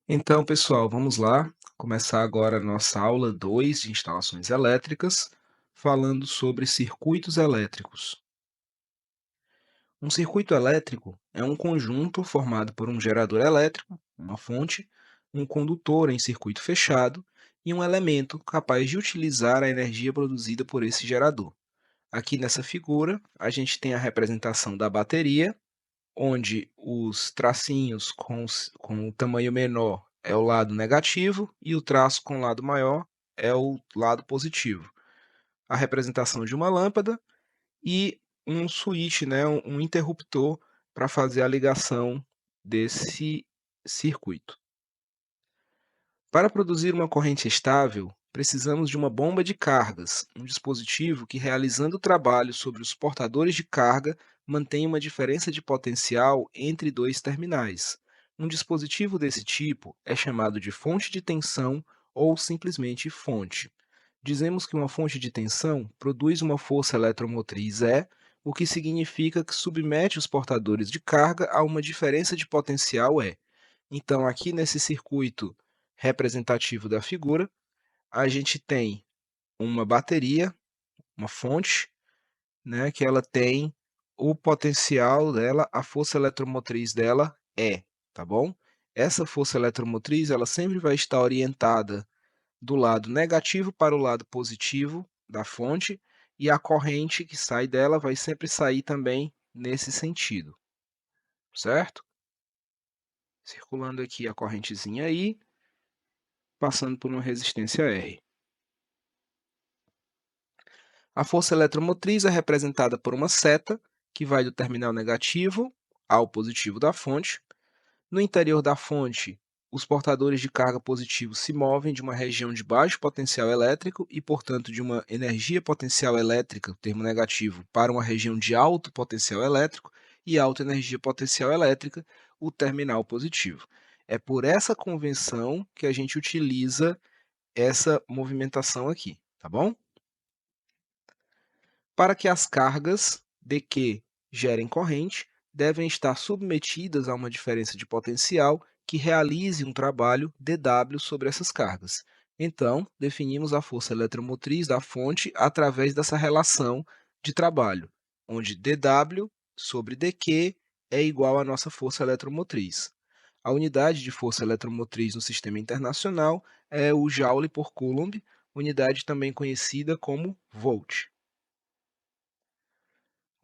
Então, pessoal, vamos lá começar agora a nossa aula 2 de instalações elétricas, falando sobre circuitos elétricos. Um circuito elétrico é um conjunto formado por um gerador elétrico, uma fonte, um condutor em circuito fechado e um elemento capaz de utilizar a energia produzida por esse gerador. Aqui nessa figura, a gente tem a representação da bateria, onde os tracinhos com o tamanho menor é o lado negativo e o traço com o lado maior é o lado positivo. A representação de uma lâmpada e um switch, né, um interruptor para fazer a ligação desse circuito. Para produzir uma corrente estável, precisamos de uma bomba de cargas, um dispositivo que, realizando o trabalho sobre os portadores de carga, mantém uma diferença de potencial entre dois terminais. Um dispositivo desse tipo é chamado de fonte de tensão ou simplesmente fonte. Dizemos que uma fonte de tensão produz uma força eletromotriz E, o que significa que submete os portadores de carga a uma diferença de potencial E. Então, aqui nesse circuito representativo da figura, a gente tem uma bateria, uma fonte, né, que ela tem o potencial dela, a força eletromotriz dela é, tá bom? Essa força eletromotriz, ela sempre vai estar orientada do lado negativo para o lado positivo da fonte, e a corrente que sai dela vai sempre sair também nesse sentido, certo? Circulando aqui a correntezinha aí, passando por uma resistência R. A força eletromotriz é representada por uma seta que vai do terminal negativo ao positivo da fonte. No interior da fonte, os portadores de carga positivos se movem de uma região de baixo potencial elétrico e, portanto, de uma energia potencial elétrica, o termo negativo, para uma região de alto potencial elétrico e alta energia potencial elétrica, o terminal positivo. É por essa convenção que a gente utiliza essa movimentação aqui, tá bom? Para que as cargas dQ gerem corrente, devem estar submetidas a uma diferença de potencial que realize um trabalho dW sobre essas cargas. Então, definimos a força eletromotriz da fonte através dessa relação de trabalho, onde dW sobre dQ é igual à nossa força eletromotriz. A unidade de força eletromotriz no sistema internacional é o Joule por Coulomb, unidade também conhecida como volt.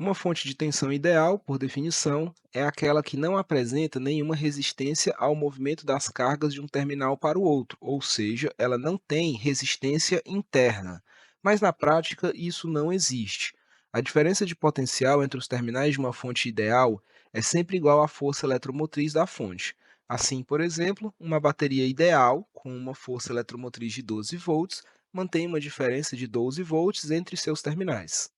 Uma fonte de tensão ideal, por definição, é aquela que não apresenta nenhuma resistência ao movimento das cargas de um terminal para o outro, ou seja, ela não tem resistência interna. Mas na prática, isso não existe. A diferença de potencial entre os terminais de uma fonte ideal é sempre igual à força eletromotriz da fonte. Assim, por exemplo, uma bateria ideal, com uma força eletromotriz de 12 volts, mantém uma diferença de 12 volts entre seus terminais.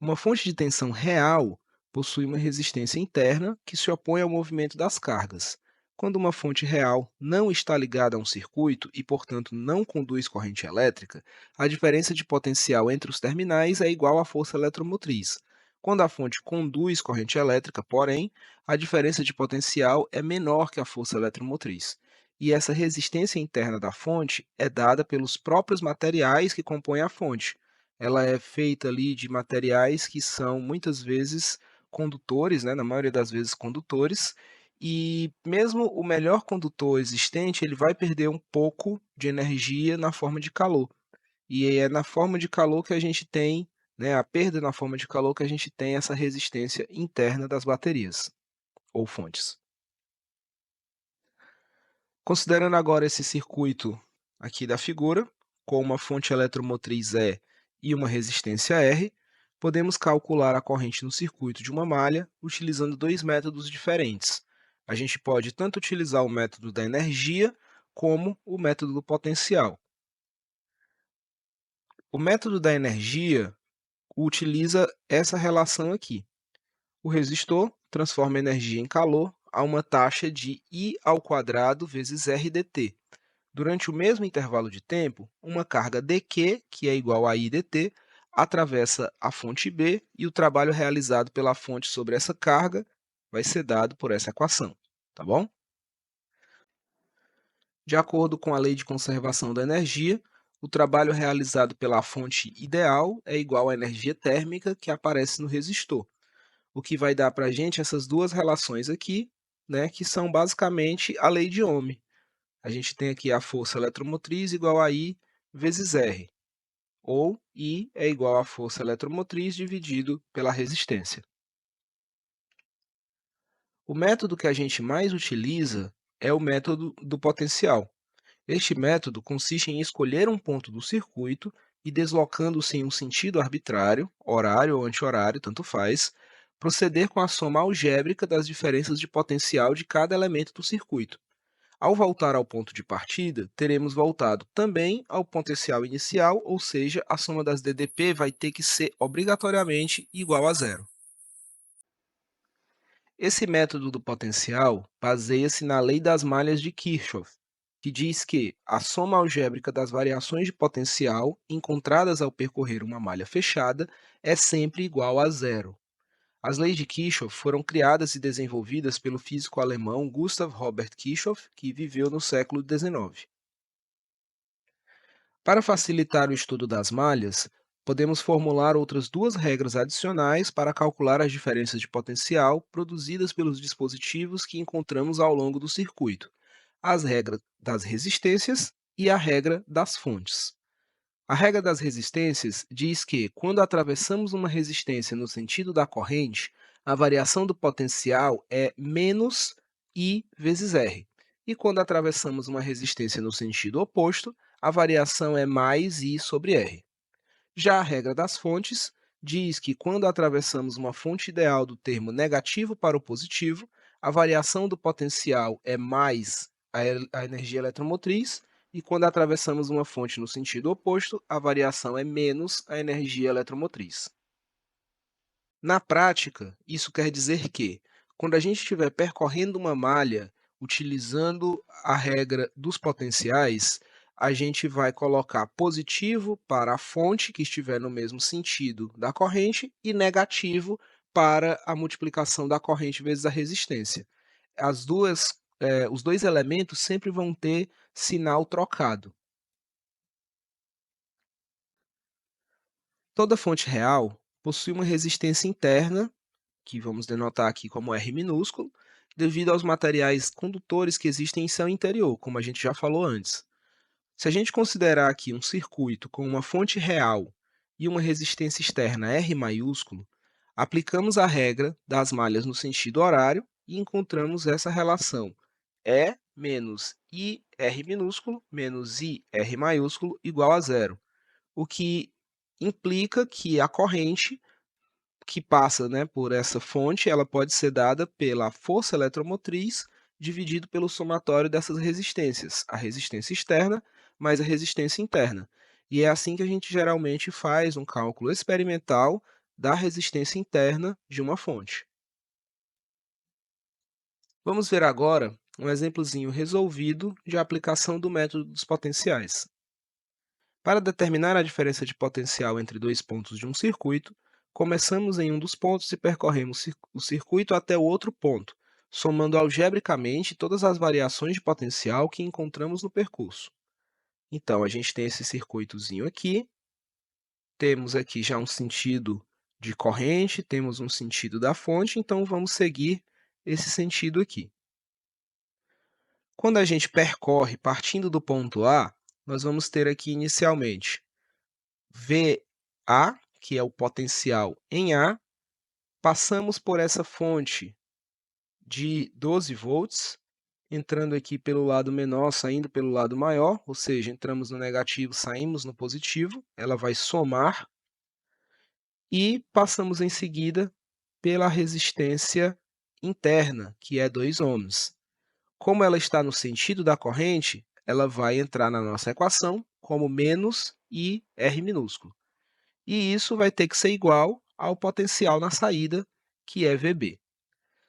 Uma fonte de tensão real possui uma resistência interna que se opõe ao movimento das cargas. Quando uma fonte real não está ligada a um circuito e, portanto, não conduz corrente elétrica, a diferença de potencial entre os terminais é igual à força eletromotriz. Quando a fonte conduz corrente elétrica, porém, a diferença de potencial é menor que a força eletromotriz. E essa resistência interna da fonte é dada pelos próprios materiais que compõem a fonte. Ela é feita ali de materiais que são muitas vezes condutores, né, na maioria das vezes condutores, e mesmo o melhor condutor existente, ele vai perder um pouco de energia na forma de calor. E é na forma de calor que a gente tem, né, a perda na forma de calor que a gente tem essa resistência interna das baterias ou fontes. Considerando agora esse circuito aqui da figura, com uma fonte eletromotriz E e uma resistência R, podemos calcular a corrente no circuito de uma malha utilizando dois métodos diferentes. A gente pode tanto utilizar o método da energia como o método do potencial. O método da energia utiliza essa relação aqui. O resistor transforma energia em calor a uma taxa de I ao quadrado vezes R dt. Durante o mesmo intervalo de tempo, uma carga dQ, que é igual a I dt, atravessa a fonte B e o trabalho realizado pela fonte sobre essa carga vai ser dado por essa equação, tá bom? De acordo com a Lei de Conservação da Energia, o trabalho realizado pela fonte ideal é igual à energia térmica que aparece no resistor, o que vai dar para a gente essas duas relações aqui, né, que são basicamente a lei de Ohm. A gente tem aqui a força eletromotriz igual a I vezes R, ou I é igual à força eletromotriz dividido pela resistência. O método que a gente mais utiliza é o método do potencial. Este método consiste em escolher um ponto do circuito e, deslocando-se em um sentido arbitrário, horário ou anti-horário, tanto faz, proceder com a soma algébrica das diferenças de potencial de cada elemento do circuito. Ao voltar ao ponto de partida, teremos voltado também ao potencial inicial, ou seja, a soma das DDP vai ter que ser obrigatoriamente igual a zero. Esse método do potencial baseia-se na lei das malhas de Kirchhoff, que diz que a soma algébrica das variações de potencial encontradas ao percorrer uma malha fechada é sempre igual a zero. As leis de Kirchhoff foram criadas e desenvolvidas pelo físico alemão Gustav Robert Kirchhoff, que viveu no século XIX. Para facilitar o estudo das malhas, podemos formular outras duas regras adicionais para calcular as diferenças de potencial produzidas pelos dispositivos que encontramos ao longo do circuito: as regras das resistências e a regra das fontes. A regra das resistências diz que, quando atravessamos uma resistência no sentido da corrente, a variação do potencial é menos I vezes R. E quando atravessamos uma resistência no sentido oposto, a variação é mais I sobre R. Já a regra das fontes diz que, quando atravessamos uma fonte ideal do termo negativo para o positivo, a variação do potencial é mais a energia eletromotriz, e quando atravessamos uma fonte no sentido oposto, a variação é menos a energia eletromotriz. Na prática, isso quer dizer que, quando a gente estiver percorrendo uma malha utilizando a regra dos potenciais, a gente vai colocar positivo para a fonte que estiver no mesmo sentido da corrente e negativo para a multiplicação da corrente vezes a resistência. Os dois elementos sempre vão ter sinal trocado. Toda fonte real possui uma resistência interna, que vamos denotar aqui como R minúsculo, devido aos materiais condutores que existem em seu interior, como a gente já falou antes. Se a gente considerar aqui um circuito com uma fonte real e uma resistência externa R maiúsculo, aplicamos a regra das malhas no sentido horário e encontramos essa relação: E menos IR minúsculo menos IR maiúsculo igual a zero, o que implica que a corrente que passa, né, por essa fonte, ela pode ser dada pela força eletromotriz dividido pelo somatório dessas resistências, a resistência externa mais a resistência interna. E é assim que a gente geralmente faz um cálculo experimental da resistência interna de uma fonte. Vamos ver agora um exemplozinho resolvido de aplicação do método dos potenciais. Para determinar a diferença de potencial entre dois pontos de um circuito, começamos em um dos pontos e percorremos o circuito até o outro ponto, somando algebricamente todas as variações de potencial que encontramos no percurso. Então, a gente tem esse circuitozinho aqui, temos aqui já um sentido de corrente, temos um sentido da fonte, então vamos seguir esse sentido aqui. Quando a gente percorre partindo do ponto A, nós vamos ter aqui inicialmente VA, que é o potencial em A, passamos por essa fonte de 12 volts, entrando aqui pelo lado menor, saindo pelo lado maior, ou seja, entramos no negativo, saímos no positivo, ela vai somar, e passamos em seguida pela resistência interna, que é 2 ohms. Como ela está no sentido da corrente, ela vai entrar na nossa equação como menos IR minúsculo. E isso vai ter que ser igual ao potencial na saída, que é VB.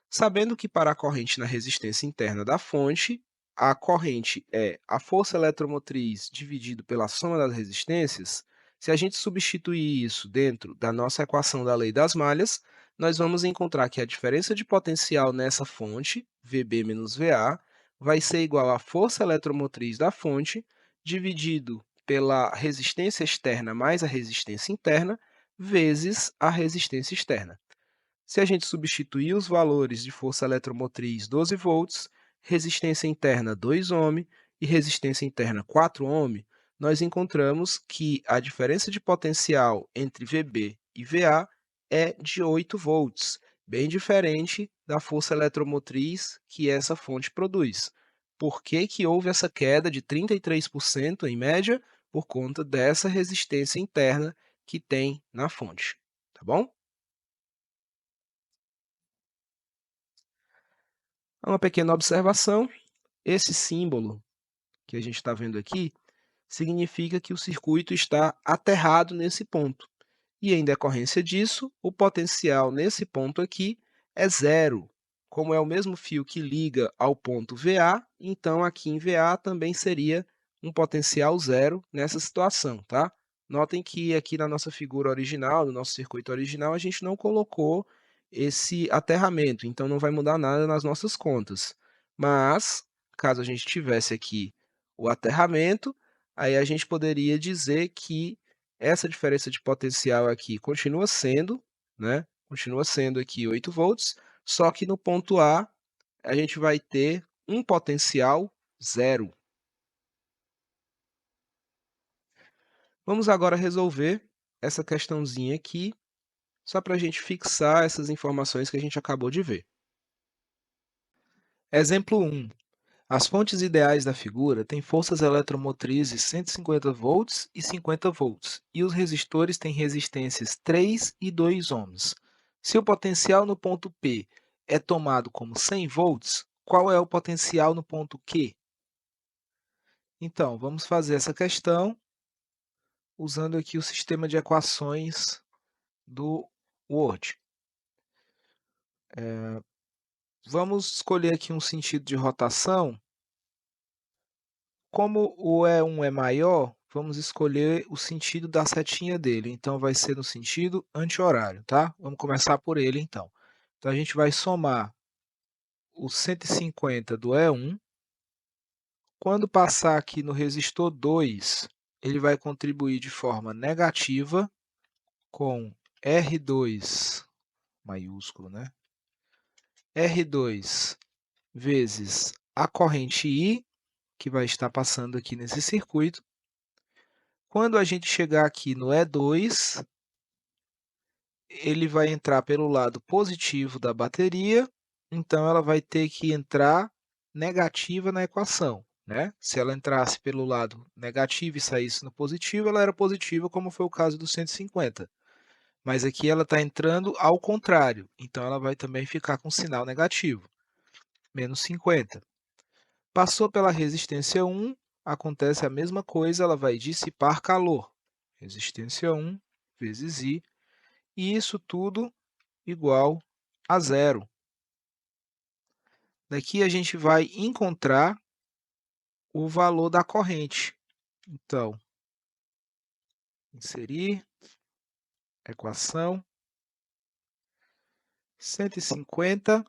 Sabendo que para a corrente na resistência interna da fonte, a corrente é a força eletromotriz dividido pela soma das resistências, se a gente substituir isso dentro da nossa equação da lei das malhas, nós vamos encontrar que a diferença de potencial nessa fonte, VB menos VA, vai ser igual à força eletromotriz da fonte, dividido pela resistência externa mais a resistência interna, vezes a resistência externa. Se a gente substituir os valores de força eletromotriz 12 volts, resistência interna 2 ohm e resistência interna 4 ohm, nós encontramos que a diferença de potencial entre VB e VA é de 8 volts, bem diferente da força eletromotriz que essa fonte produz. Por que que houve essa queda de 33% em média? Por conta dessa resistência interna que tem na fonte, tá bom? Uma pequena observação: esse símbolo que a gente está vendo aqui significa que o circuito está aterrado nesse ponto. E em decorrência disso, o potencial nesse ponto aqui é zero. Como é o mesmo fio que liga ao ponto VA, então aqui em VA também seria um potencial zero nessa situação, tá? Notem que aqui na nossa figura original, no nosso circuito original, a gente não colocou esse aterramento, então não vai mudar nada nas nossas contas. Mas, caso a gente tivesse aqui o aterramento, aí a gente poderia dizer que essa diferença de potencial aqui continua sendo, né? Continua sendo aqui 8 volts, só que no ponto a gente vai ter um potencial zero. Vamos agora resolver essa questãozinha aqui, só para a gente fixar essas informações que a gente acabou de ver. Exemplo 1. As fontes ideais da figura têm forças eletromotrizes 150 volts e 50 volts, e os resistores têm resistências 3 e 2 ohms. Se o potencial no ponto P é tomado como 100 volts, qual é o potencial no ponto Q? Então, vamos fazer essa questão usando aqui o sistema de equações do Word. Vamos escolher aqui um sentido de rotação. Como o E1 é maior, vamos escolher o sentido da setinha dele. Então, vai ser no sentido anti-horário, tá? Vamos começar por ele, então. Então, a gente vai somar o 150 do E1. Quando passar aqui no resistor 2, ele vai contribuir de forma negativa com R2 maiúsculo, né? R2 vezes a corrente I, que vai estar passando aqui nesse circuito. Quando a gente chegar aqui no E2, ele vai entrar pelo lado positivo da bateria, então ela vai ter que entrar negativa na equação, né? Se ela entrasse pelo lado negativo e saísse no positivo, ela era positiva, como foi o caso do 150. Mas aqui ela está entrando ao contrário, então ela vai também ficar com sinal negativo, menos 50. Passou pela resistência 1, acontece a mesma coisa, ela vai dissipar calor. Resistência 1 vezes I, e isso tudo igual a zero. Daqui a gente vai encontrar o valor da corrente. Então, inserir, equação, 150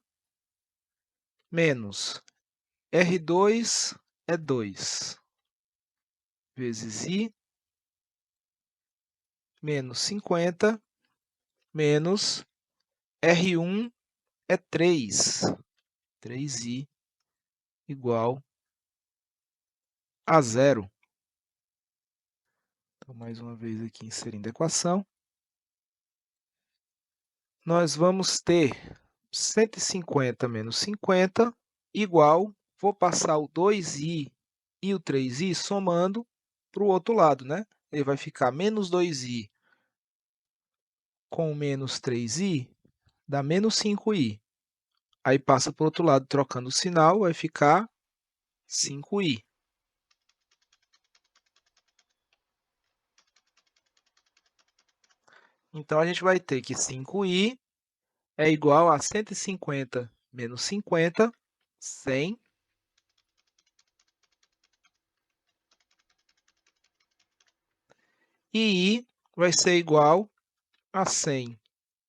menos R2 é 2, vezes I, menos 50, menos R1 é 3, 3I, igual a zero. Então, mais uma vez aqui inserindo a equação. Nós vamos ter 150 menos 50 igual, vou passar o 2i e o 3i somando para o outro lado, né? Ele vai ficar menos 2i com menos 3i, dá menos 5i. Aí passa para o outro lado, trocando o sinal, vai ficar 5i. Então, a gente vai ter que 5i é igual a 150 menos 50, 100. E I vai ser igual a 100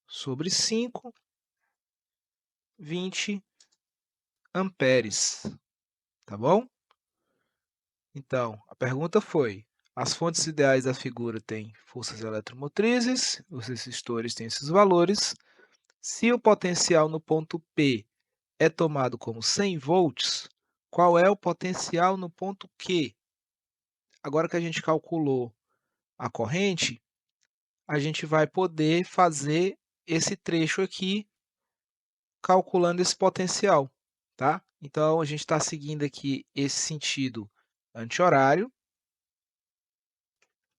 sobre 5, 20 amperes. tá bom? Então, a pergunta foi: as fontes ideais da figura têm forças eletromotrizes, os resistores têm esses valores. Se o potencial no ponto P é tomado como 100 volts, qual é o potencial no ponto Q? Agora que a gente calculou a corrente, a gente vai poder fazer esse trecho aqui, calculando esse potencial, tá? Então, a gente está seguindo aqui esse sentido anti-horário.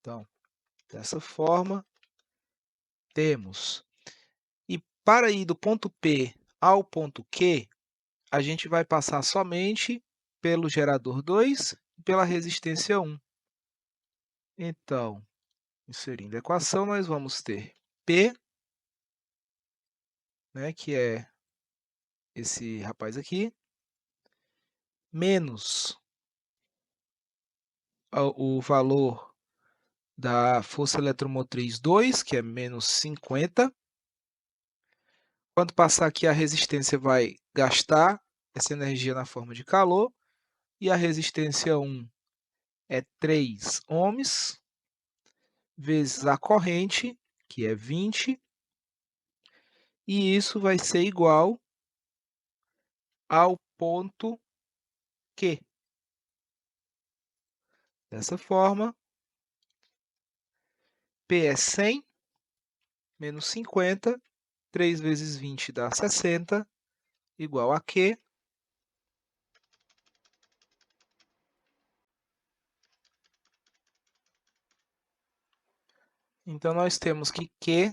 Então, dessa forma, temos. E para ir do ponto P ao ponto Q, a gente vai passar somente pelo gerador 2 e pela resistência 1. Então, inserindo a equação, nós vamos ter P, né, que é esse rapaz aqui, menos o valor da força eletromotriz 2, que é menos 50. Quando passar aqui, a resistência vai gastar essa energia na forma de calor, e a resistência 1 é 3 ohms, vezes a corrente, que é 20, e isso vai ser igual ao ponto Q. Dessa forma, P é 100, menos 50, 3 vezes 20 dá 60, igual a Q. Então, nós temos que Q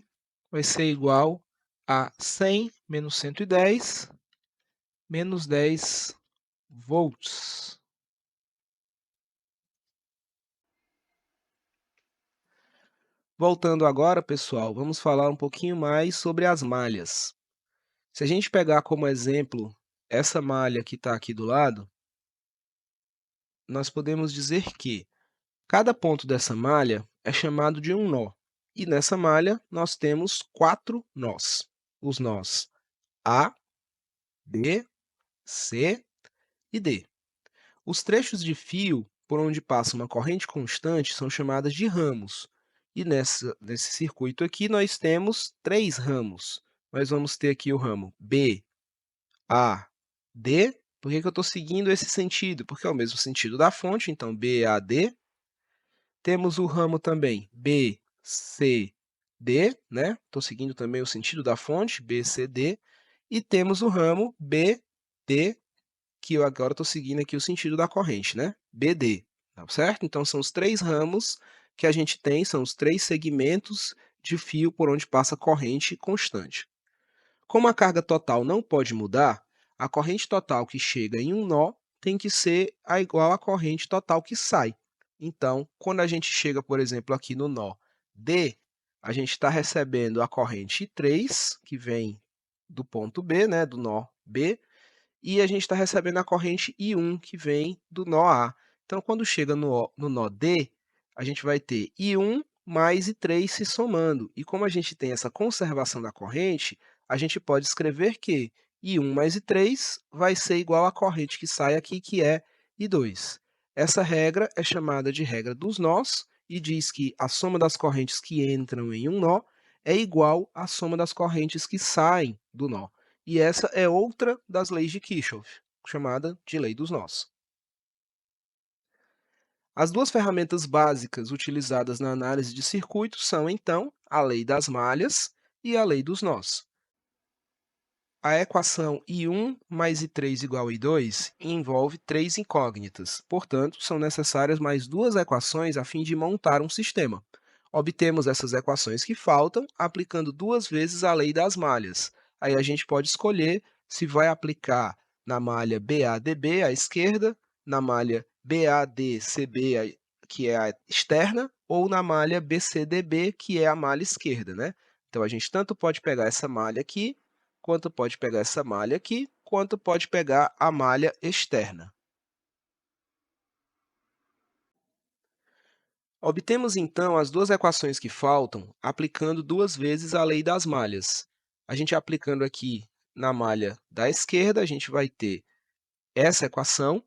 vai ser igual a 100 menos 110, menos 10 volts. Voltando agora, pessoal, vamos falar um pouquinho mais sobre as malhas. Se a gente pegar como exemplo essa malha que está aqui do lado, nós podemos dizer que cada ponto dessa malha é chamado de um nó. E nessa malha nós temos 4 nós. Os nós A, B, C e D. Os trechos de fio por onde passa uma corrente constante são chamadas de ramos. E nesse circuito aqui nós temos 3 ramos. Nós vamos ter aqui o ramo B, A, D. Por que eu estou seguindo esse sentido? Porque é o mesmo sentido da fonte, então B, A, D. Temos o ramo também B, C, D, né? Estou seguindo também o sentido da fonte, B, C, D. E temos o ramo B, D, que eu agora estou seguindo aqui o sentido da corrente, né? BD, tá certo? Então, são os 3 ramos que a gente tem, são os 3 segmentos de fio por onde passa a corrente constante. Como a carga total não pode mudar, a corrente total que chega em um nó tem que ser igual à corrente total que sai. Então, quando a gente chega, por exemplo, aqui no nó D, a gente está recebendo a corrente 3, que vem do ponto B, né, do nó B, e a gente está recebendo a corrente I1, que vem do nó A. Então, quando chega no nó D, a gente vai ter I1 mais I3 se somando. E como a gente tem essa conservação da corrente, a gente pode escrever que I1 mais I3 vai ser igual à corrente que sai aqui, que é I2. Essa regra é chamada de regra dos nós e diz que a soma das correntes que entram em um nó é igual à soma das correntes que saem do nó. E essa é outra das leis de Kirchhoff, chamada de lei dos nós. As duas ferramentas básicas utilizadas na análise de circuitos são, então, a lei das malhas e a lei dos nós. A equação I1 mais I3 igual a I2 envolve 3 incógnitas, portanto, são necessárias mais 2 equações a fim de montar um sistema. Obtemos essas equações que faltam aplicando 2 vezes a lei das malhas. Aí a gente pode escolher se vai aplicar na malha BADB à esquerda, na malha BADCB, que é a externa, ou na malha BCDB, que é a malha esquerda, né? Então, a gente tanto pode pegar essa malha aqui, quanto pode pegar essa malha aqui, quanto pode pegar a malha externa. Obtemos, então, as duas equações que faltam, aplicando 2 vezes a lei das malhas. A gente aplicando aqui na malha da esquerda, a gente vai ter essa equação,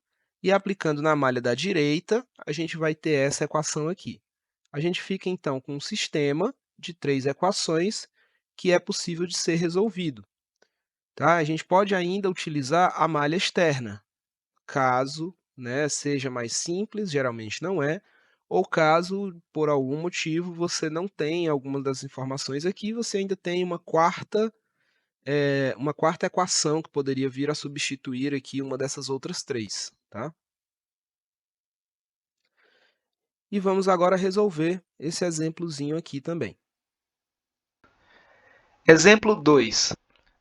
E aplicando na malha da direita, a gente vai ter essa equação aqui. A gente fica, então, com um sistema de 3 equações que é possível de ser resolvido. Tá? A gente pode ainda utilizar a malha externa, caso, né, seja mais simples, geralmente não é, ou caso, por algum motivo, você não tenha alguma das informações aqui, você ainda tem uma quarta equação que poderia vir a substituir aqui uma dessas outras três. Tá? E vamos agora resolver esse exemplozinho aqui também. Exemplo 2.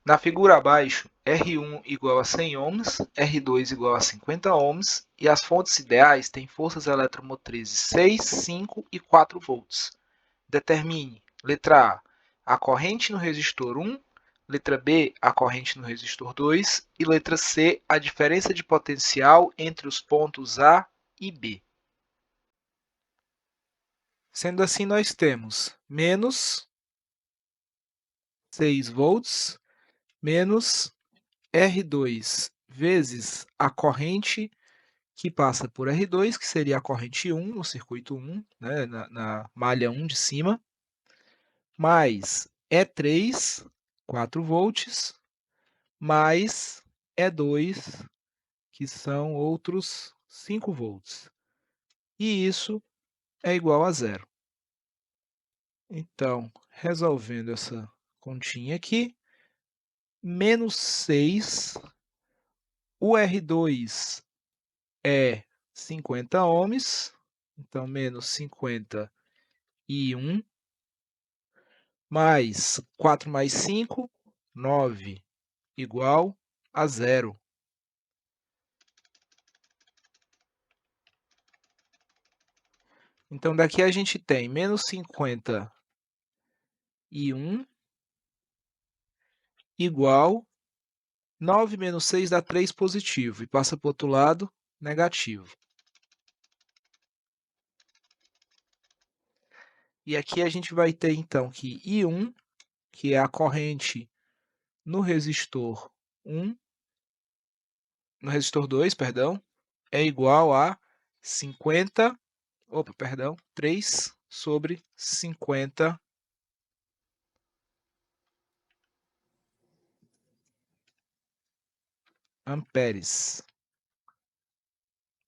Na figura abaixo, R1 igual a 100 ohms, R2 igual a 50 ohms e as fontes ideais têm forças eletromotrizes 6, 5 e 4 volts. Determine, letra A corrente no resistor 1, letra B, a corrente no resistor 2 e letra C, a diferença de potencial entre os pontos A e B. Sendo assim, nós temos menos 6 volts menos R2 vezes a corrente que passa por R2, que seria a corrente 1 no circuito 1, né, na malha 1 de cima, mais E3, 4 volts, mais E2, que são outros 5 volts. E isso é igual a zero. Então, resolvendo essa continha aqui, menos 6, o R2 é 50 ohms, então menos 51, mais 4 mais 5, 9, igual a zero. Então, daqui a gente tem menos 51 igual 9 menos 6 dá 3 positivo e passa para o outro lado negativo. E aqui a gente vai ter então que I1, que é a corrente no resistor 1, no resistor 2, perdão, é igual a 3 sobre 50 amperes.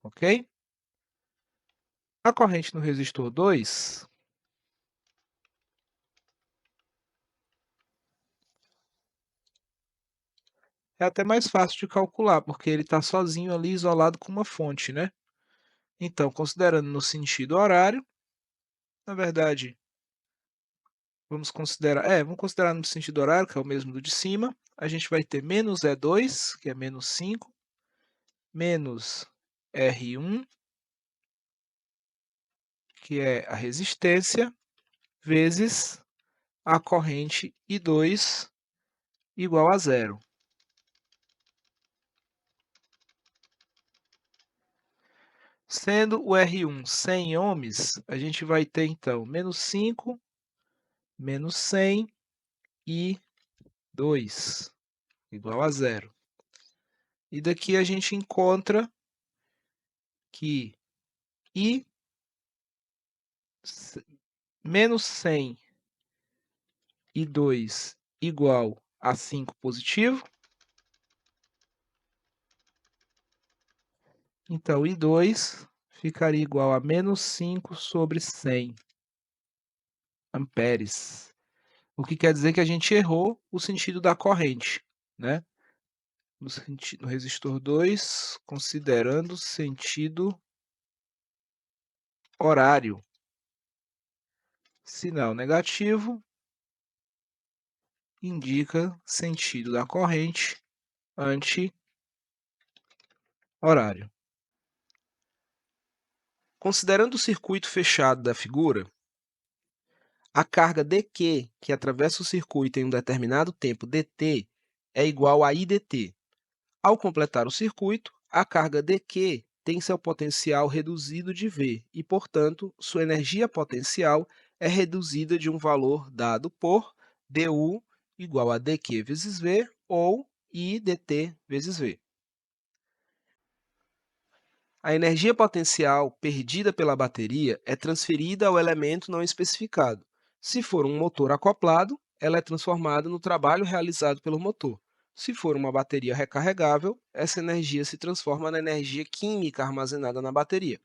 Ok? A corrente no resistor 2 é até mais fácil de calcular, porque ele está sozinho ali, isolado com uma fonte, né? Então, considerando no sentido horário, na verdade, vamos considerar no sentido horário, que é o mesmo do de cima, a gente vai ter menos E2, que é menos 5, menos R1, que é a resistência, vezes a corrente I2 igual a zero. Sendo o R1 100 ohms, a gente vai ter então menos 5, menos 100 e 2 igual a zero. E daqui a gente encontra que I menos 100 e 2 igual a 5 positivo. Então, I2 ficaria igual a menos 5 sobre 100 amperes. O que quer dizer que a gente errou o sentido da corrente, né? No resistor 2, considerando sentido horário. Sinal negativo indica sentido da corrente anti-horário. Considerando o circuito fechado da figura, a carga dQ, que atravessa o circuito em um determinado tempo dt, é igual a IDT. Ao completar o circuito, a carga dQ tem seu potencial reduzido de V e, portanto, sua energia potencial é reduzida de um valor dado por du igual a dQ vezes V ou I dt vezes V. A energia potencial perdida pela bateria é transferida ao elemento não especificado. Se for um motor acoplado, ela é transformada no trabalho realizado pelo motor. Se for uma bateria recarregável, essa energia se transforma na energia química armazenada na bateria.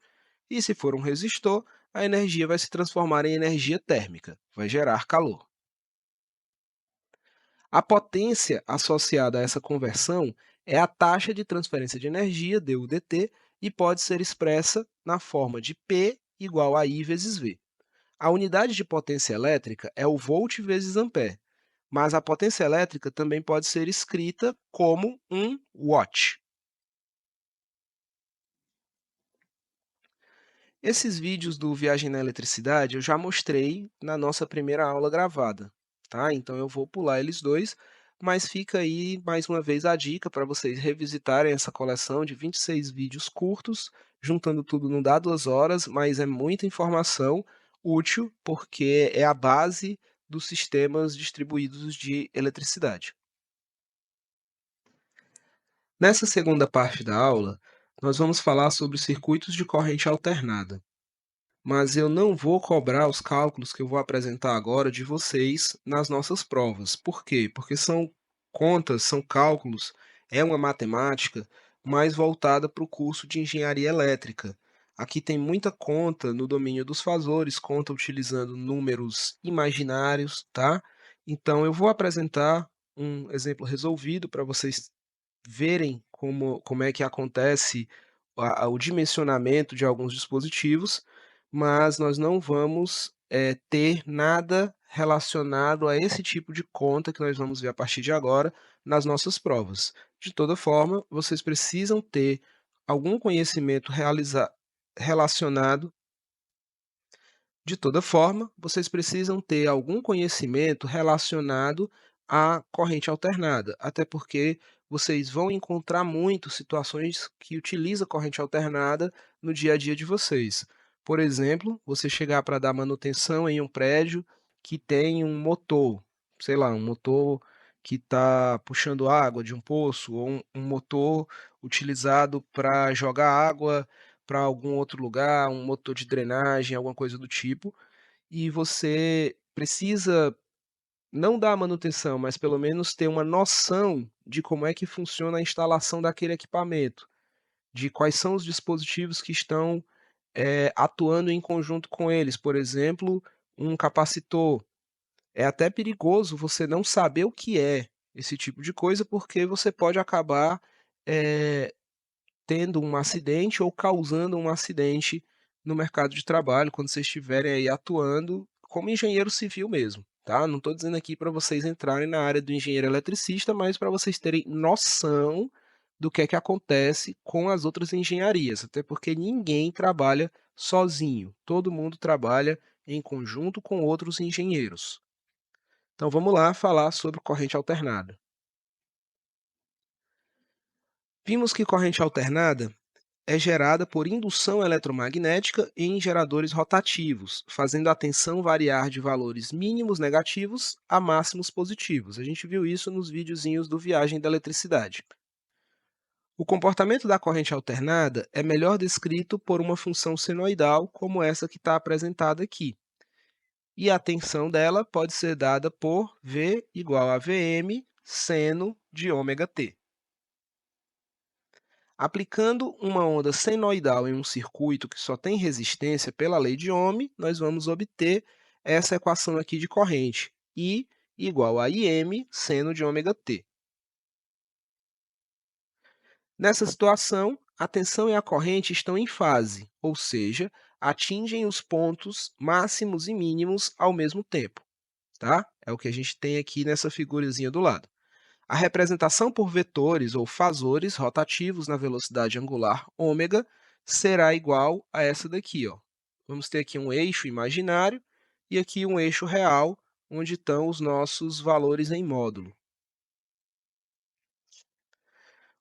E se for um resistor, a energia vai se transformar em energia térmica, vai gerar calor. A potência associada a essa conversão é a taxa de transferência de energia, DUDT, e pode ser expressa na forma de P igual a I vezes V. A unidade de potência elétrica é o volt vezes ampere, mas a potência elétrica também pode ser escrita como um watt. Esses vídeos do Viagem na Eletricidade eu já mostrei na nossa primeira aula gravada, tá? Então eu vou pular eles dois, mas fica aí mais uma vez a dica para vocês revisitarem essa coleção de 26 vídeos curtos, juntando tudo não dá 2 horas, mas é muita informação útil, porque é a base dos sistemas distribuídos de eletricidade. Nessa segunda parte da aula, nós vamos falar sobre circuitos de corrente alternada. Mas eu não vou cobrar os cálculos que eu vou apresentar agora de vocês nas nossas provas. Por quê? Porque são contas, são cálculos, é uma matemática mais voltada para o curso de engenharia elétrica. Aqui tem muita conta no domínio dos fasores, conta utilizando números imaginários, tá? Então eu vou apresentar um exemplo resolvido para vocês verem como é que acontece o dimensionamento de alguns dispositivos, mas nós não vamos ter nada relacionado a esse tipo de conta que nós vamos ver a partir de agora nas nossas provas. De toda forma, vocês precisam ter algum conhecimento relacionado de toda forma, vocês precisam ter algum conhecimento relacionado à corrente alternada, até porque vocês vão encontrar muito situações que utilizam corrente alternada no dia a dia de vocês. Por exemplo, você chegar para dar manutenção em um prédio que tem um motor, sei lá, um motor que está puxando água de um poço, ou um motor utilizado para jogar água para algum outro lugar, um motor de drenagem, alguma coisa do tipo, e você precisa não dar a manutenção, mas pelo menos ter uma noção de como é que funciona a instalação daquele equipamento, de quais são os dispositivos que estão, atuando em conjunto com eles. Por exemplo, um capacitor. É até perigoso você não saber o que é esse tipo de coisa, porque você pode acabar, eh tendo um acidente ou causando um acidente no mercado de trabalho, quando vocês estiverem aí atuando como engenheiro civil mesmo, tá? Não estou dizendo aqui para vocês entrarem na área do engenheiro eletricista, mas para vocês terem noção do que é que acontece com as outras engenharias, até porque ninguém trabalha sozinho, todo mundo trabalha em conjunto com outros engenheiros. Então vamos lá falar sobre corrente alternada. Vimos que corrente alternada é gerada por indução eletromagnética em geradores rotativos, fazendo a tensão variar de valores mínimos negativos a máximos positivos. A gente viu isso nos videozinhos do Viagem da Eletricidade. O comportamento da corrente alternada é melhor descrito por uma função senoidal, como essa que está apresentada aqui. E a tensão dela pode ser dada por V igual a Vm seno de ômega t. Aplicando uma onda senoidal em um circuito que só tem resistência pela lei de Ohm, nós vamos obter essa equação aqui de corrente, I igual a Im seno de ômega t. Nessa situação, a tensão e a corrente estão em fase, ou seja, atingem os pontos máximos e mínimos ao mesmo tempo, tá? É o que a gente tem aqui nessa figurazinha do lado. A representação por vetores ou fasores rotativos na velocidade angular ômega será igual a essa daqui, ó. Vamos ter aqui um eixo imaginário e aqui um eixo real, onde estão os nossos valores em módulo.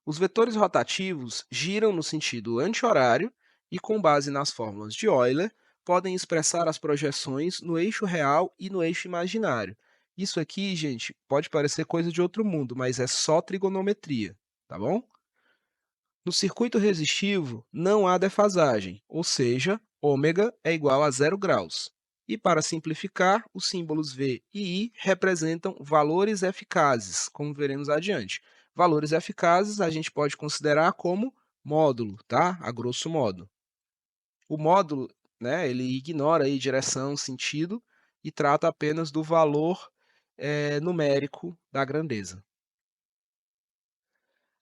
Os vetores rotativos giram no sentido anti-horário e, com base nas fórmulas de Euler, podem expressar as projeções no eixo real e no eixo imaginário. Isso aqui, gente, pode parecer coisa de outro mundo, mas é só trigonometria, tá bom? No circuito resistivo, não há defasagem, ou seja, ômega é igual a 0 graus. E para simplificar, os símbolos V e I representam valores eficazes, como veremos adiante. Valores eficazes a gente pode considerar como módulo, tá? A grosso modo. O módulo, né, ele ignora aí direção, sentido e trata apenas do valor numérico da grandeza.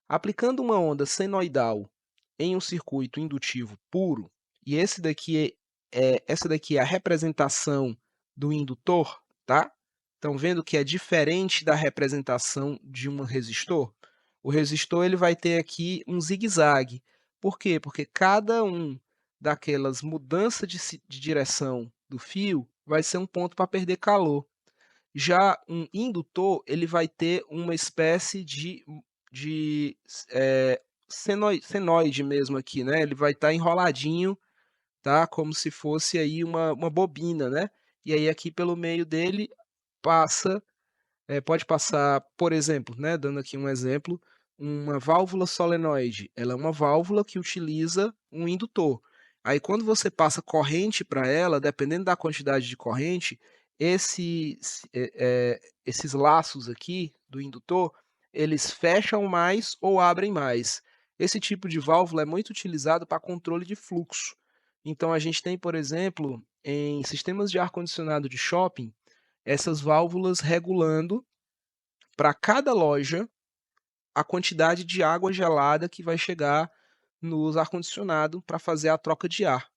Aplicando uma onda senoidal em um circuito indutivo puro, e essa daqui é a representação do indutor, tá? Estão vendo que é diferente da representação de um resistor? O resistor ele vai ter aqui um zigue-zague. Por quê? Porque cada um daquelas mudanças de direção do fio vai ser um ponto para perder calor. Já um indutor, ele vai ter uma espécie de senoide mesmo aqui, né? Ele vai estar enroladinho, tá? Como se fosse aí uma bobina, né? E aí aqui pelo meio dele passa pode passar, por exemplo, né, dando aqui um exemplo, uma válvula solenoide. Ela é uma válvula que utiliza um indutor. Aí, quando você passa corrente para ela, dependendo da quantidade de corrente, esses laços aqui do indutor, eles fecham mais ou abrem mais. Esse tipo de válvula é muito utilizado para controle de fluxo. Então, a gente tem, por exemplo, em sistemas de ar-condicionado de shopping, essas válvulas regulando para cada loja a quantidade de água gelada que vai chegar nos ar-condicionado para fazer a troca de ar,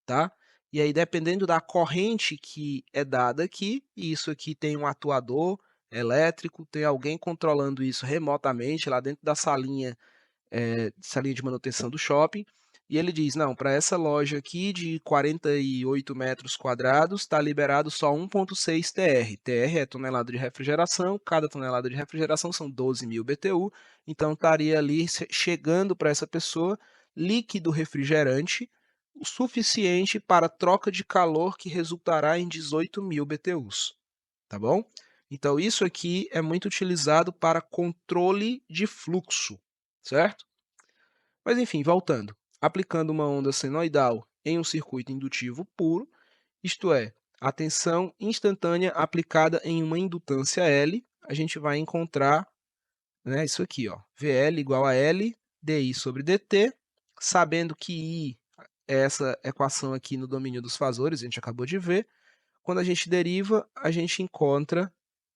tá? E aí, dependendo da corrente que é dada aqui, e isso aqui tem um atuador elétrico, tem alguém controlando isso remotamente lá dentro da salinha de manutenção do shopping, e ele diz, não, para essa loja aqui de 48 metros quadrados, está liberado só 1,6 TR. TR é tonelada de refrigeração, cada tonelada de refrigeração são 12.000 BTU, então estaria ali chegando para essa pessoa líquido refrigerante, o suficiente para troca de calor que resultará em 18.000 BTUs, tá bom? Então isso aqui é muito utilizado para controle de fluxo, certo? Mas enfim, voltando. Aplicando uma onda senoidal em um circuito indutivo puro, isto é, a tensão instantânea aplicada em uma indutância L, a gente vai encontrar, né, isso aqui, ó, VL igual a L dI sobre dt, sabendo que I é essa equação aqui no domínio dos fasores, a gente acabou de ver. Quando a gente deriva, a gente encontra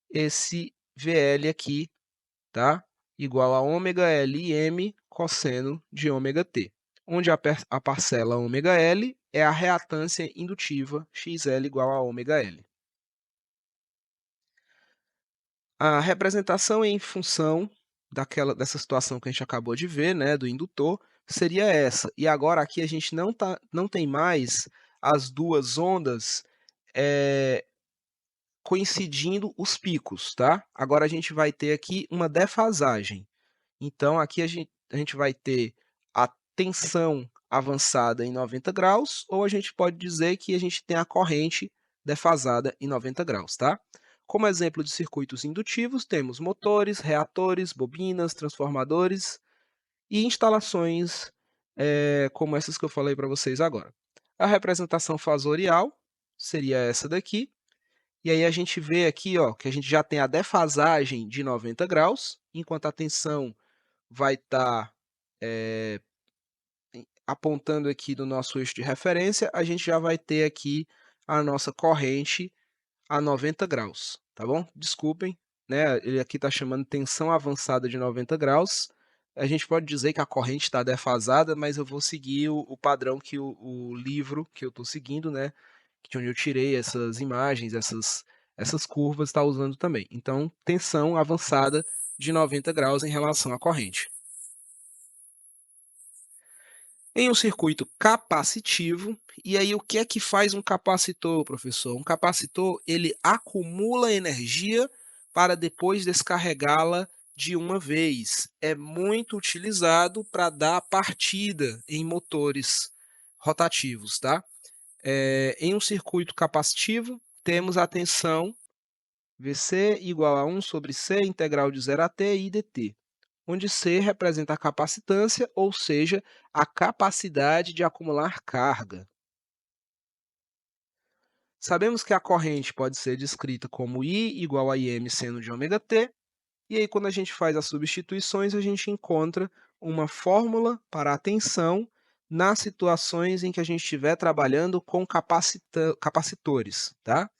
esse VL aqui, tá? Igual a ômega L m cosseno de ômega t, onde a parcela ômega L é a reatância indutiva XL igual a ômega L. A representação em função dessa situação que a gente acabou de ver, né, do indutor, seria essa. E agora aqui a gente não tem mais as duas ondas coincidindo os picos, tá? Agora a gente vai ter aqui uma defasagem. Então, aqui a gente vai ter a tensão avançada em 90 graus, ou a gente pode dizer que a gente tem a corrente defasada em 90 graus, tá? Como exemplo de circuitos indutivos, temos motores, reatores, bobinas, transformadores e instalações como essas que eu falei para vocês agora. A representação fasorial seria essa daqui, e aí a gente vê aqui ó, que a gente já tem a defasagem de 90 graus, enquanto a tensão vai estar apontando aqui no nosso eixo de referência, a gente já vai ter aqui a nossa corrente a 90 graus, tá bom? Desculpem, né? Ele aqui está chamando tensão avançada de 90 graus. A gente pode dizer que a corrente está defasada, mas eu vou seguir o padrão que o livro que eu estou seguindo, né? De onde eu tirei essas imagens, essas curvas, está usando também. Então, tensão avançada de 90 graus em relação à corrente. Em um circuito capacitivo, e aí o que é que faz um capacitor, professor? Um capacitor, ele acumula energia para depois descarregá-la de uma vez. É muito utilizado para dar partida em motores rotativos, tá? Em um circuito capacitivo, temos a tensão VC igual a 1 sobre C integral de 0 a T I dt, onde C representa a capacitância, ou seja, a capacidade de acumular carga. Sabemos que a corrente pode ser descrita como I igual a IM seno de ômega t, e aí quando a gente faz as substituições, a gente encontra uma fórmula para a tensão nas situações em que a gente estiver trabalhando com capacitores, tá?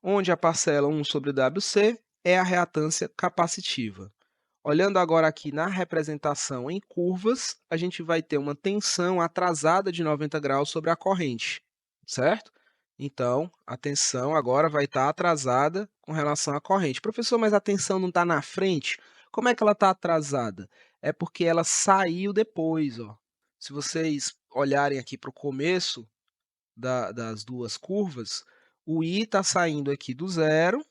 Onde a parcela 1 sobre WC é a reatância capacitiva. Olhando agora aqui na representação em curvas, a gente vai ter uma tensão atrasada de 90 graus sobre a corrente, certo? Então, a tensão agora vai estar atrasada com relação à corrente. Professor, mas a tensão não está na frente? Como é que ela está atrasada? É porque ela saiu depois, ó. Se vocês olharem aqui para o começo das duas curvas, o I está saindo aqui do zero,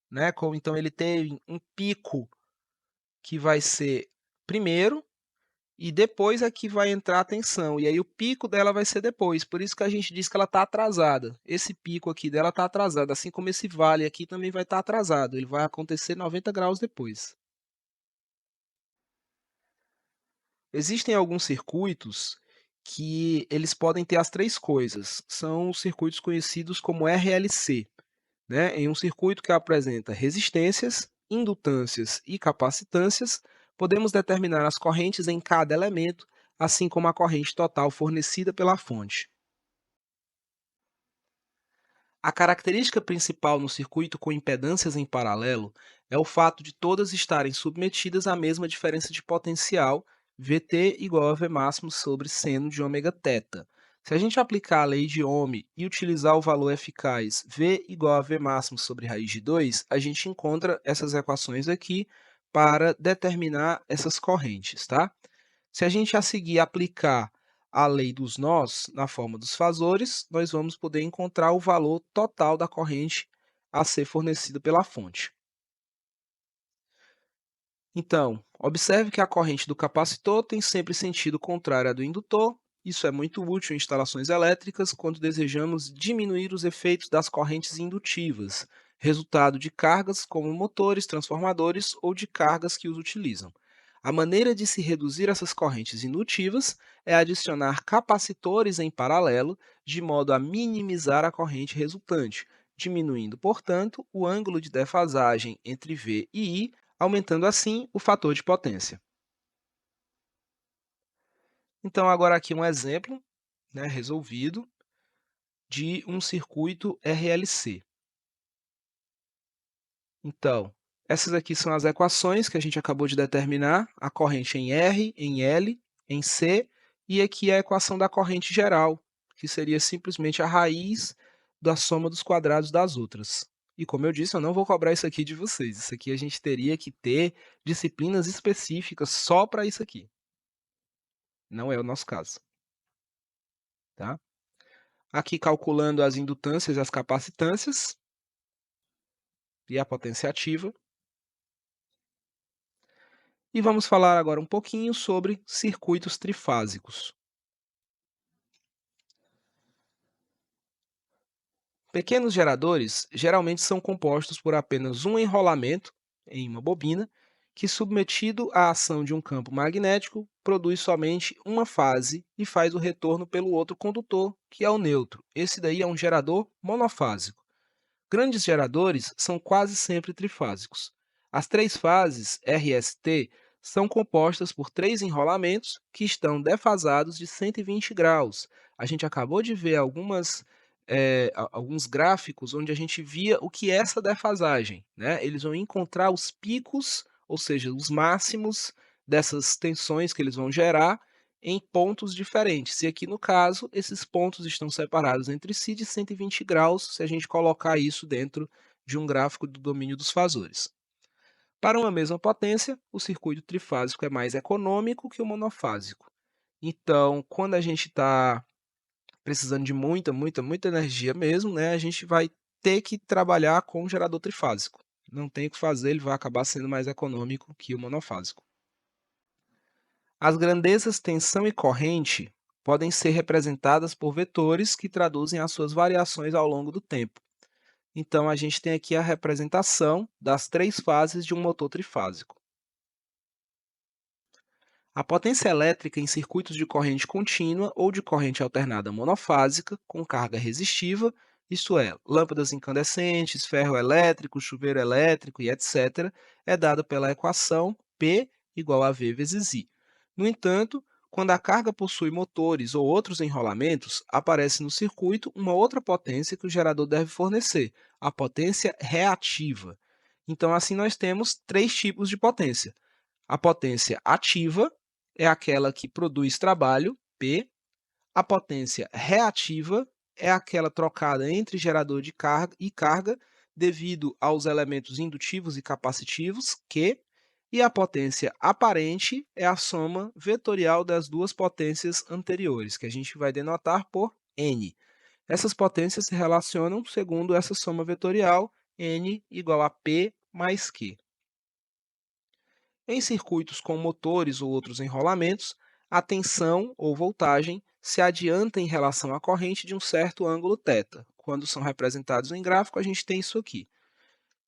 né? Então ele teve um pico que vai ser primeiro, e depois é que vai entrar a tensão, e aí o pico dela vai ser depois, por isso que a gente diz que ela está atrasada. Esse pico aqui dela está atrasado, assim como esse vale aqui também vai estar atrasado, ele vai acontecer 90 graus depois. Existem alguns circuitos que eles podem ter as três coisas, são os circuitos conhecidos como RLC, né? Em um circuito que apresenta resistências, indutâncias e capacitâncias, podemos determinar as correntes em cada elemento, assim como a corrente total fornecida pela fonte. A característica principal no circuito com impedâncias em paralelo é o fato de todas estarem submetidas à mesma diferença de potencial, Vt igual a V máximo sobre seno de ômega θ. Se a gente aplicar a lei de Ohm e utilizar o valor eficaz V igual a V máximo sobre raiz de 2, a gente encontra essas equações aqui para determinar essas correntes, tá? Se a gente a seguir aplicar a lei dos nós na forma dos fasores, nós vamos poder encontrar o valor total da corrente a ser fornecido pela fonte. Então, observe que a corrente do capacitor tem sempre sentido contrário à do indutor. Isso é muito útil em instalações elétricas quando desejamos diminuir os efeitos das correntes indutivas, resultado de cargas como motores, transformadores ou de cargas que os utilizam. A maneira de se reduzir essas correntes indutivas é adicionar capacitores em paralelo, de modo a minimizar a corrente resultante, diminuindo, portanto, o ângulo de defasagem entre V e I, aumentando assim o fator de potência. Então, agora aqui um exemplo, né, resolvido de um circuito RLC. Então, essas aqui são as equações que a gente acabou de determinar, a corrente em R, em L, em C, e aqui a equação da corrente geral, que seria simplesmente a raiz da soma dos quadrados das outras. E como eu disse, eu não vou cobrar isso aqui de vocês, isso aqui a gente teria que ter disciplinas específicas só para isso aqui. Não é o nosso caso, tá? Aqui calculando as indutâncias e as capacitâncias e a potência ativa. E vamos falar agora um pouquinho sobre circuitos trifásicos. Pequenos geradores geralmente são compostos por apenas um enrolamento em uma bobina, que, submetido à ação de um campo magnético, produz somente uma fase e faz o retorno pelo outro condutor, que é o neutro. Esse daí é um gerador monofásico. Grandes geradores são quase sempre trifásicos. As três fases RST são compostas por três enrolamentos que estão defasados de 120 graus. A gente acabou de ver alguns gráficos onde a gente via o que é essa defasagem, né? Eles vão encontrar os picos, ou seja, os máximos dessas tensões que eles vão gerar em pontos diferentes. E aqui no caso, esses pontos estão separados entre si de 120 graus, se a gente colocar isso dentro de um gráfico do domínio dos fasores. Para uma mesma potência, o circuito trifásico é mais econômico que o monofásico. Então, quando a gente está precisando de muita energia mesmo, né, a gente vai ter que trabalhar com o gerador trifásico. Não tem o que fazer, ele vai acabar sendo mais econômico que o monofásico. As grandezas tensão e corrente podem ser representadas por vetores que traduzem as suas variações ao longo do tempo. Então, a gente tem aqui a representação das três fases de um motor trifásico. A potência elétrica em circuitos de corrente contínua ou de corrente alternada monofásica com carga resistiva, isto é, lâmpadas incandescentes, ferro elétrico, chuveiro elétrico e etc., é dada pela equação P igual a V vezes I. No entanto, quando a carga possui motores ou outros enrolamentos, aparece no circuito uma outra potência que o gerador deve fornecer, a potência reativa. Então, assim, nós temos três tipos de potência. A potência ativa é aquela que produz trabalho, P. A potência reativa é aquela trocada entre gerador de carga e carga devido aos elementos indutivos e capacitivos, Q. E a potência aparente é a soma vetorial das duas potências anteriores, que a gente vai denotar por N. Essas potências se relacionam segundo essa soma vetorial, N igual a P mais Q. Em circuitos com motores ou outros enrolamentos, a tensão ou voltagem se adianta em relação à corrente de um certo ângulo θ. Quando são representados em gráfico, a gente tem isso aqui.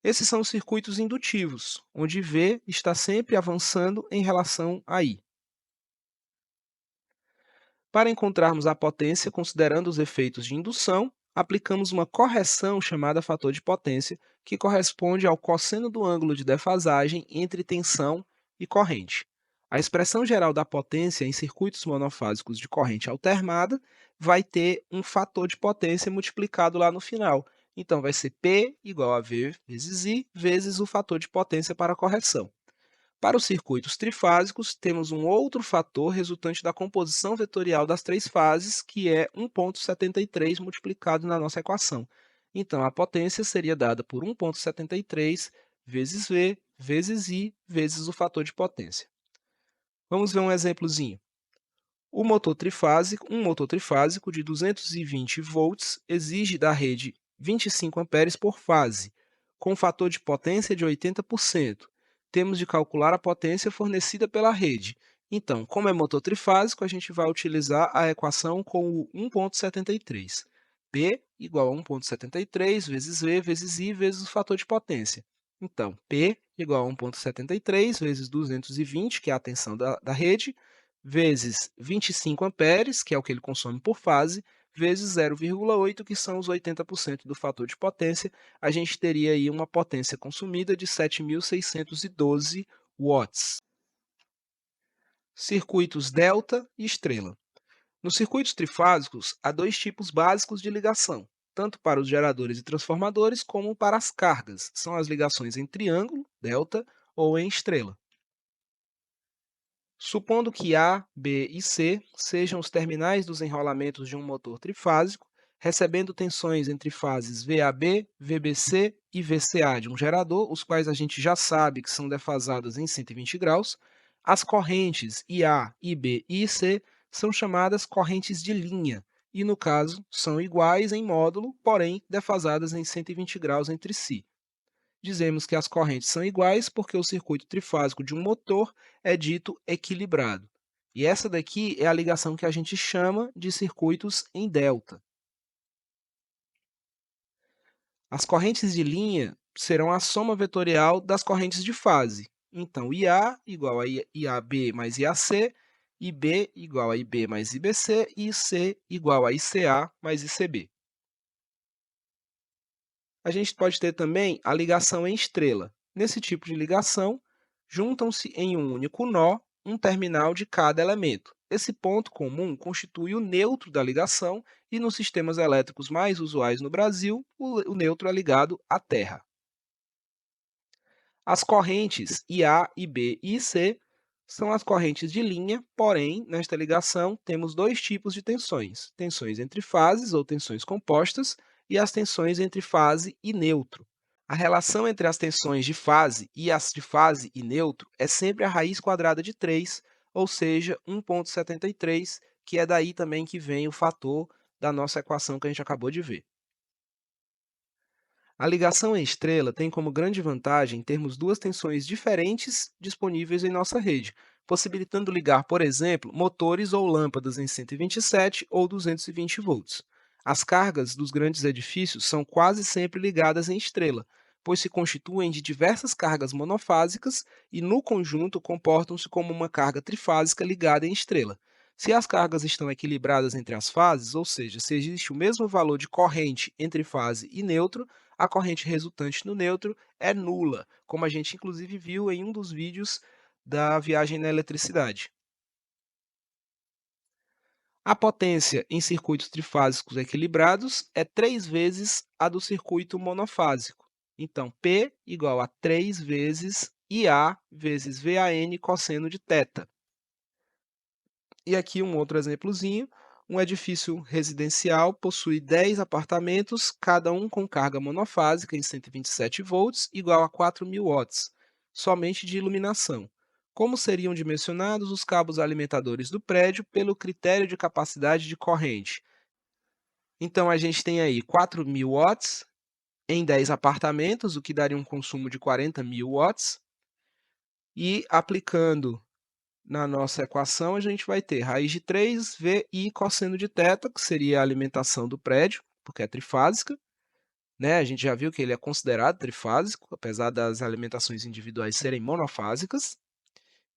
Esses são os circuitos indutivos, onde V está sempre avançando em relação a I. Para encontrarmos a potência considerando os efeitos de indução, aplicamos uma correção chamada fator de potência, que corresponde ao cosseno do ângulo de defasagem entre tensão e corrente. A expressão geral da potência em circuitos monofásicos de corrente alternada vai ter um fator de potência multiplicado lá no final. Então, vai ser P igual a V vezes I vezes o fator de potência para a correção. Para os circuitos trifásicos, temos um outro fator resultante da composição vetorial das três fases, que é 1,73 multiplicado na nossa equação. Então, a potência seria dada por 1,73 vezes V vezes I vezes o fator de potência. Vamos ver um exemplozinho. Um motor trifásico de 220 volts exige da rede 25 amperes por fase, com fator de potência de 80%. Temos de calcular a potência fornecida pela rede. Então, como é motor trifásico, a gente vai utilizar a equação com o 1,73. P igual a 1,73 vezes V vezes I vezes o fator de potência. Então, P igual a 1,73 vezes 220, que é a tensão da rede, vezes 25 amperes, que é o que ele consome por fase, vezes 0,8, que são os 80% do fator de potência, a gente teria aí uma potência consumida de 7.612 watts. Circuitos delta e estrela. Nos circuitos trifásicos, há dois tipos básicos de ligação, tanto para os geradores e transformadores como para as cargas. São as ligações em triângulo, delta, ou em estrela. Supondo que A, B e C sejam os terminais dos enrolamentos de um motor trifásico, recebendo tensões entre fases VAB, VBC e VCA de um gerador, os quais a gente já sabe que são defasadas em 120 graus, as correntes IA, IB e IC são chamadas correntes de linha e, no caso, são iguais em módulo, porém defasadas em 120 graus entre si. Dizemos que as correntes são iguais porque o circuito trifásico de um motor é dito equilibrado. E essa daqui é a ligação que a gente chama de circuitos em delta. As correntes de linha serão a soma vetorial das correntes de fase. Então, IA igual a IAB mais IAC, IB igual a IB mais IBC e IC igual a ICA mais ICB. A gente pode ter também a ligação em estrela. Nesse tipo de ligação, juntam-se em um único nó um terminal de cada elemento. Esse ponto comum constitui o neutro da ligação e, nos sistemas elétricos mais usuais no Brasil, o neutro é ligado à Terra. As correntes IA, IB e IC são as correntes de linha, porém, nesta ligação, temos dois tipos de tensões: tensões entre fases ou tensões compostas e as tensões entre fase e neutro. A relação entre as tensões de fase e as de fase e neutro é sempre a raiz quadrada de 3, ou seja, 1,73, que é daí também que vem o fator da nossa equação que a gente acabou de ver. A ligação em estrela tem como grande vantagem termos duas tensões diferentes disponíveis em nossa rede, possibilitando ligar, por exemplo, motores ou lâmpadas em 127 ou 220 volts. As cargas dos grandes edifícios são quase sempre ligadas em estrela, pois se constituem de diversas cargas monofásicas e, no conjunto, comportam-se como uma carga trifásica ligada em estrela. Se as cargas estão equilibradas entre as fases, ou seja, se existe o mesmo valor de corrente entre fase e nêutron, a corrente resultante no nêutron é nula, como a gente inclusive viu em um dos vídeos da viagem na eletricidade. A potência em circuitos trifásicos equilibrados é 3 vezes a do circuito monofásico. Então, P igual a 3 vezes IA vezes VAN cosseno de θ. E aqui um outro exemplozinho. Um edifício residencial possui 10 apartamentos, cada um com carga monofásica em 127 volts, igual a 4.000 watts, somente de iluminação. Como seriam dimensionados os cabos alimentadores do prédio pelo critério de capacidade de corrente? Então, a gente tem aí 4.000 watts em 10 apartamentos, o que daria um consumo de 40.000 watts. E aplicando na nossa equação, a gente vai ter raiz de 3 VI cosseno de θ, que seria a alimentação do prédio, porque é trifásica, né? A gente já viu que ele é considerado trifásico, apesar das alimentações individuais serem monofásicas.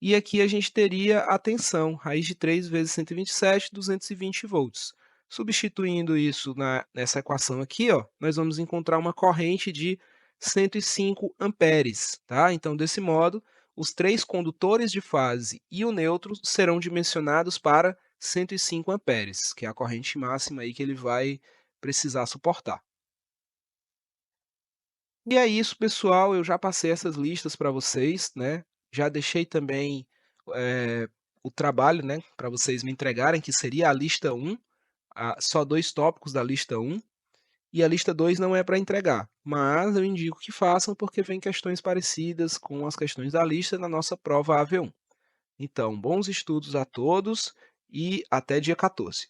E aqui a gente teria a tensão, raiz de 3 vezes 127, 220 volts. Substituindo isso nessa equação aqui, ó, nós vamos encontrar uma corrente de 105 amperes. Tá? Então, desse modo, os 3 condutores de fase e o nêutron serão dimensionados para 105 amperes, que é a corrente máxima aí que ele vai precisar suportar. E é isso, pessoal, eu já passei essas listas para vocês, né, já deixei também, eh, o trabalho, né, para vocês me entregarem, que seria a lista 1, só 2 tópicos da lista 1, e a lista 2 não é para entregar, mas eu indico que façam, porque vem questões parecidas com as questões da lista na nossa prova AV1. Então, bons estudos a todos e até dia 14.